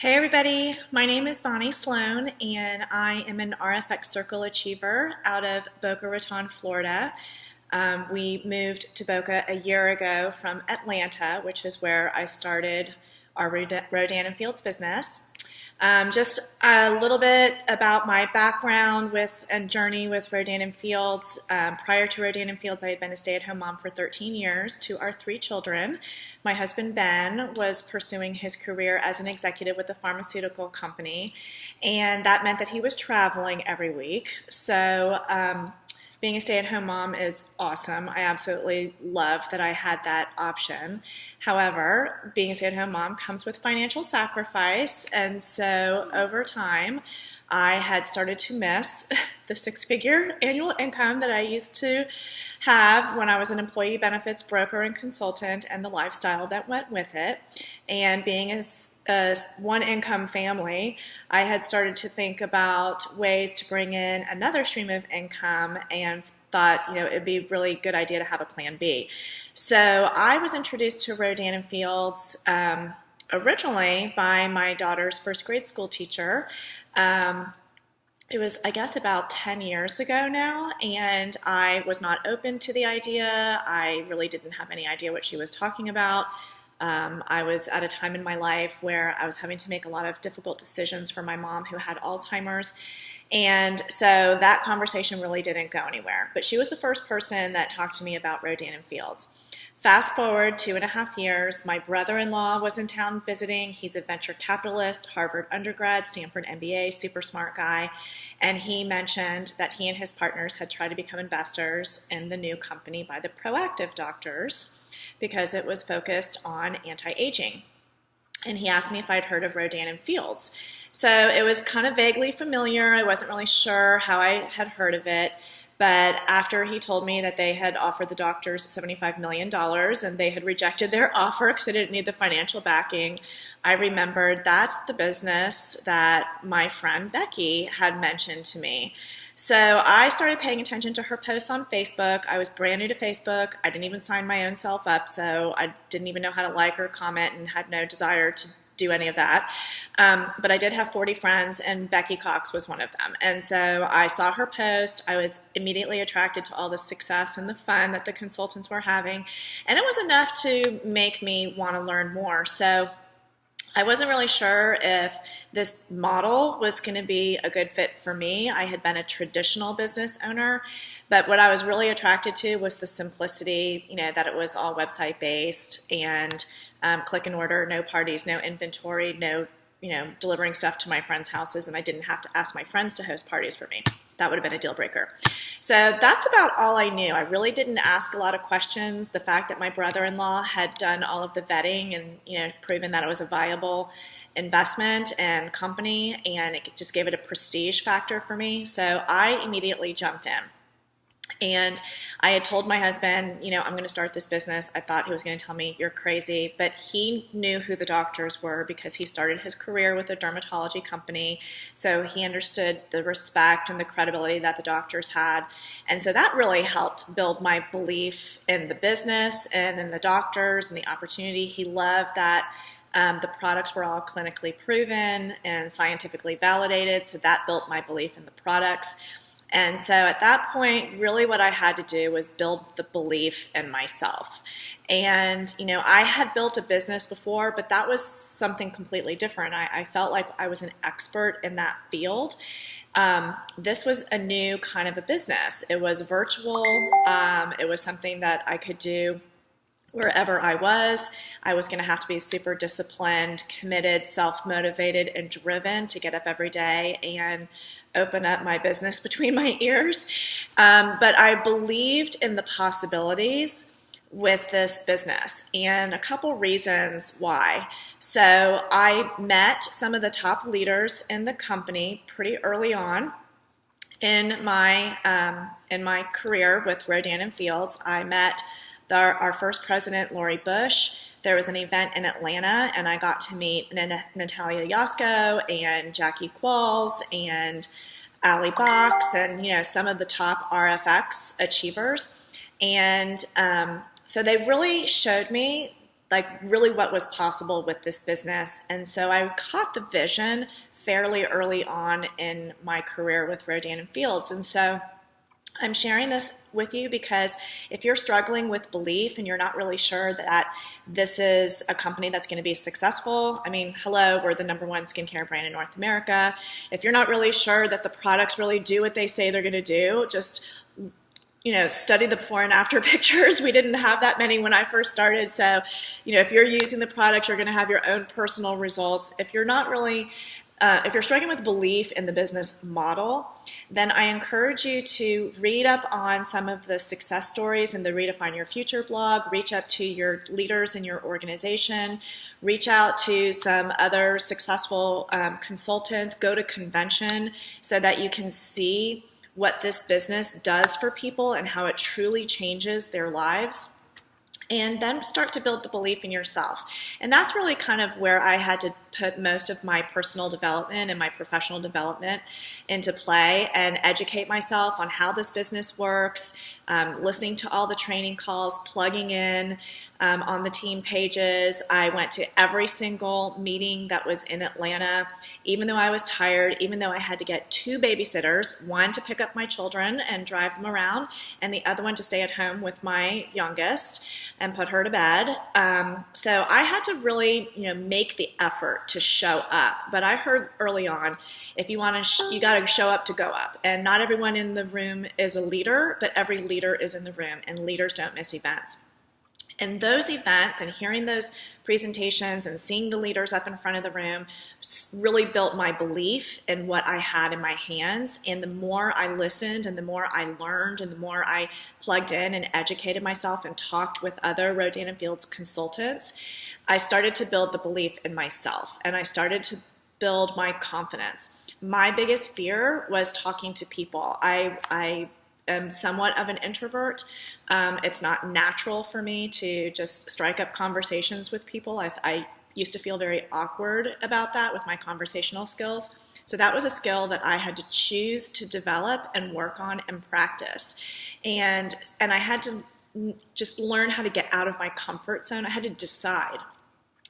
Hey everybody, my name is Bonnie Sloan and I am an RFX Circle Achiever out of Boca Raton, Florida. We moved to Boca a year ago from Atlanta, which is where I started our Rodan and Fields business. Just a little bit about my background and journey with Rodan and Fields. Prior to Rodan and Fields, I had been a stay-at-home mom for 13 years to our 3 children. My husband Ben was pursuing his career as an executive with a pharmaceutical company, and that meant that he was traveling every week. So being a stay-at-home mom is awesome. I absolutely love that I had that option. However, being a stay-at-home mom comes with financial sacrifice, and so over time, I had started to miss the 6-figure annual income that I used to have when I was an employee benefits broker and consultant, and the lifestyle that went with it. And being a one-income family, I had started to think about ways to bring in another stream of income and thought, it'd be a really good idea to have a plan B. So I was introduced to Rodan and Fields originally by my daughter's first grade school teacher. It was, I guess, about 10 years ago now, and I was not open to the idea. I really didn't have any idea what she was talking about. I was at a time in my life where I was having to make a lot of difficult decisions for my mom who had Alzheimer's. And so that conversation really didn't go anywhere. But she was the first person that talked to me about Rodan and Fields. Fast forward 2.5 years, my brother-in-law was in town visiting. He's a venture capitalist, Harvard undergrad, Stanford MBA, super smart guy. And he mentioned that he and his partners had tried to become investors in the new company by the Proactive doctors, because it was focused on anti-aging. And he asked me if I'd heard of Rodan and Fields. So it was kind of vaguely familiar. I wasn't really sure how I had heard of it. But after he told me that they had offered the doctors $75 million and they had rejected their offer because they didn't need the financial backing, I remembered that's the business that my friend Becky had mentioned to me. So I started paying attention to her posts on Facebook. I was brand new to Facebook. I didn't even sign my own self up, so I didn't even know how to like or comment and had no desire to do any of that. But I did have 40 friends, and Becky Cox was one of them. And so I saw her post. I was immediately attracted to all the success and the fun that the consultants were having. And it was enough to make me want to learn more. So I wasn't really sure if this model was going to be a good fit for me. I had been a traditional business owner, but what I was really attracted to was the simplicity, that it was all website based and click and order, no parties, no inventory, no, delivering stuff to my friends' houses, and I didn't have to ask my friends to host parties for me. That would have been a deal breaker. So that's about all I knew. I really didn't ask a lot of questions. The fact that my brother-in-law had done all of the vetting and, proven that it was a viable investment and company, and it just gave it a prestige factor for me. So I immediately jumped in. And I had told my husband, I'm going to start this business. I thought he was going to tell me, you're crazy. But he knew who the doctors were because he started his career with a dermatology company. So he understood the respect and the credibility that the doctors had. And so that really helped build my belief in the business and in the doctors and the opportunity. He loved that the products were all clinically proven and scientifically validated. So that built my belief in the products. And so at that point, really what I had to do was build the belief in myself. And, I had built a business before, but that was something completely different. I felt like I was an expert in that field. This was a new kind of a business. It was virtual. It was something that I could do wherever I was. I was going to have to be super disciplined, committed, self-motivated, and driven to get up every day and open up my business between my ears. But I believed in the possibilities with this business, and a couple reasons why. So I met some of the top leaders in the company pretty early on in my career with Rodan and Fields. I met our first president, Lori Bush. There was an event in Atlanta, and I got to meet Natalia Yasko and Jackie Qualls and Ali Box and some of the top RFX achievers. And so they really showed me like really what was possible with this business. And so I caught the vision fairly early on in my career with Rodan & Fields. And so I'm sharing this with you because if you're struggling with belief and you're not really sure that this is a company that's going to be successful, I mean, hello, we're the #1 skincare brand in North America. If you're not really sure that the products really do what they say they're going to do, just study the before and after pictures. We didn't have that many when I first started. So, if you're using the products, you're going to have your own personal results. If you're not really if you're struggling with belief in the business model, then I encourage you to read up on some of the success stories in the Redefine Your Future blog, reach out to your leaders in your organization, reach out to some other successful consultants, go to convention so that you can see what this business does for people and how it truly changes their lives. And then start to build the belief in yourself. And that's really kind of where I had to put most of my personal development and my professional development into play and educate myself on how this business works, listening to all the training calls, plugging in on the team pages. I went to every single meeting that was in Atlanta, even though I was tired, even though I had to get 2 babysitters, one to pick up my children and drive them around, and the other one to stay at home with my youngest and put her to bed. So I had to really, make the effort to show up. But I heard early on, if you want to, you got to show up to go up. And not everyone in the room is a leader, but every leader is in the room, and leaders don't miss events. And those events and hearing those presentations and seeing the leaders up in front of the room really built my belief in what I had in my hands. And the more I listened and the more I learned and the more I plugged in and educated myself and talked with other Rodan & Fields consultants, I started to build the belief in myself and I started to build my confidence. My biggest fear was talking to people. I am somewhat of an introvert. It's not natural for me to just strike up conversations with people. I used to feel very awkward about that with my conversational skills. So that was a skill that I had to choose to develop and work on and practice. And I had to just learn how to get out of my comfort zone. I had to decide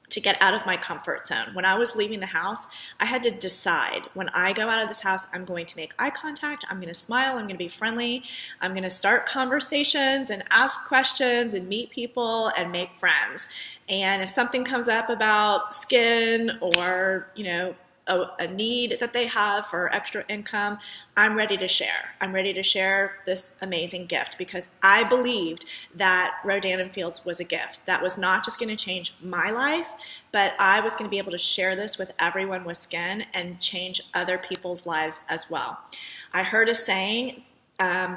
to get out of my comfort zone. When I was leaving the house, I had to decide, when I go out of this house, I'm going to make eye contact, I'm going to smile, I'm going to be friendly, I'm going to start conversations and ask questions and meet people and make friends. And if something comes up about skin or, a need that they have for extra income, I'm ready to share. I'm ready to share this amazing gift because I believed that Rodan & Fields was a gift. That was not just going to change my life, but I was going to be able to share this with everyone with skin and change other people's lives as well. I heard a saying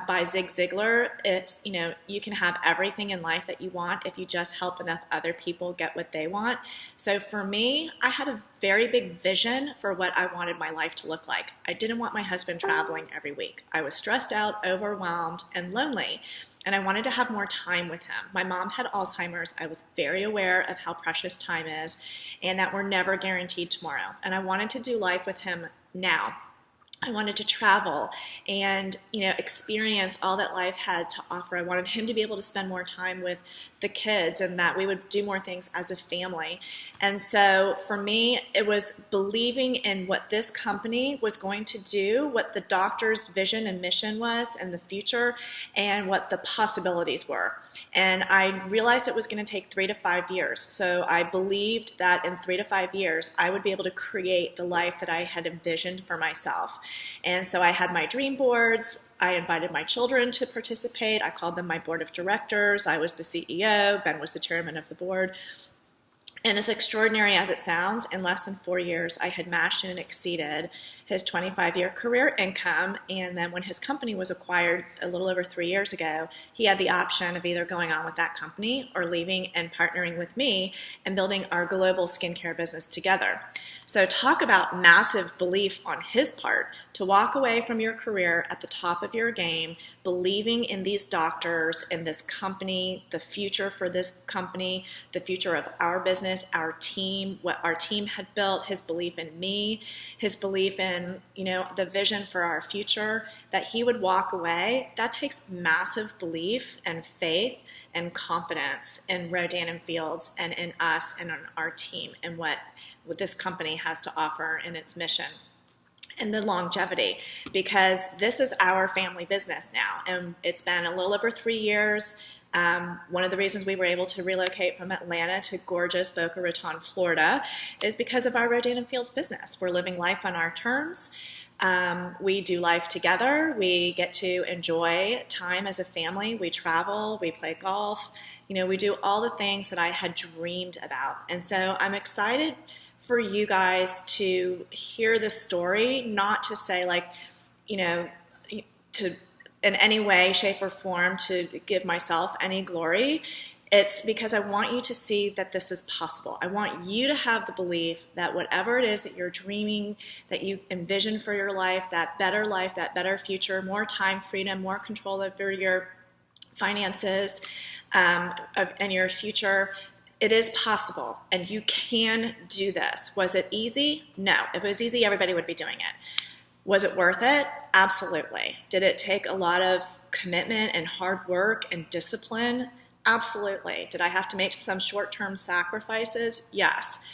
by Zig Ziglar, it's, you can have everything in life that you want if you just help enough other people get what they want. So for me, I had a very big vision for what I wanted my life to look like. I didn't want my husband traveling every week. I was stressed out, overwhelmed, and lonely. And I wanted to have more time with him. My mom had Alzheimer's. I was very aware of how precious time is and that we're never guaranteed tomorrow. And I wanted to do life with him now. I wanted to travel and, experience all that life had to offer. I wanted him to be able to spend more time with the kids and that we would do more things as a family. And so for me, it was believing in what this company was going to do, what the doctor's vision and mission was in the future, and what the possibilities were. And I realized it was going to take 3 to 5 years. So I believed that in 3 to 5 years, I would be able to create the life that I had envisioned for myself. And so I had my dream boards. I invited my children to participate. I called them my board of directors. I was the CEO. Ben was the chairman of the board. And as extraordinary as it sounds, in less than 4 years, I had matched and exceeded his 25-year career income. And then when his company was acquired a little over 3 years ago, he had the option of either going on with that company or leaving and partnering with me and building our global skincare business together. So talk about massive belief on his part. to walk away from your career at the top of your game, believing in these doctors, in this company, the future for this company, the future of our business, our team, what our team had built, his belief in me, his belief in, the vision for our future, that he would walk away. That takes massive belief and faith and confidence in Rodan & Fields and in us and in our team and what this company has to offer in its mission and the longevity, because this is our family business now, and it's been a little over 3 years. One of the reasons we were able to relocate from Atlanta to gorgeous Boca Raton, Florida, is because of our Rodan & Fields business. We're living life on our terms. We do life together. We get to enjoy time as a family. We travel, we play golf, we do all the things that I had dreamed about. And so I'm excited for you guys to hear the story, not to say to in any way, shape, or form to give myself any glory. It's because I want you to see that this is possible. I want you to have the belief that whatever it is that you're dreaming, that you envision for your life, that better future, more time freedom, more control over your finances and your future, it is possible, and you can do this. Was it easy? No. If it was easy, everybody would be doing it. Was it worth it? Absolutely. Did it take a lot of commitment and hard work and discipline? Absolutely. Did I have to make some short-term sacrifices? Yes.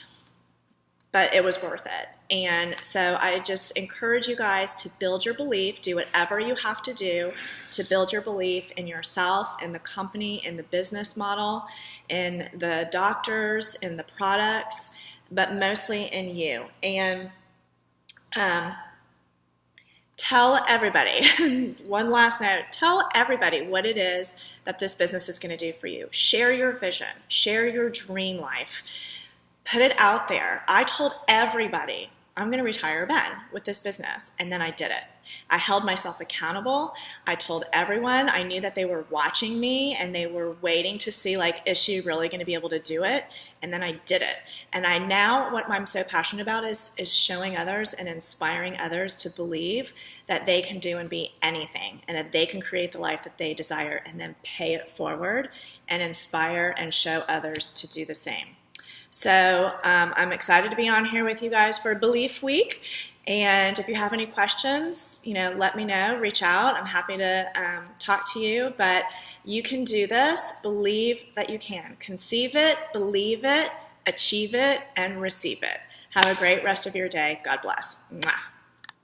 But it was worth it. And so I just encourage you guys to build your belief, do whatever you have to do to build your belief in yourself, in the company, in the business model, in the doctors, in the products, but mostly in you. And tell everybody, one last note, tell everybody what it is that this business is going to do for you. Share your vision, share your dream life. Put it out there. I told everybody I'm going to retire Ben with this business, and then I did it. I held myself accountable. I told everyone. I knew that they were watching me and they were waiting to see, is she really going to be able to do it? And then I did it. And what I'm so passionate about is showing others and inspiring others to believe that they can do and be anything, and that they can create the life that they desire and then pay it forward and inspire and show others to do the same. So I'm excited to be on here with you guys for Belief Week. And if you have any questions, let me know, reach out. I'm happy to talk to you, but you can do this. Believe that you can. Conceive it, believe it, achieve it, and receive it. Have a great rest of your day. God bless. Mwah.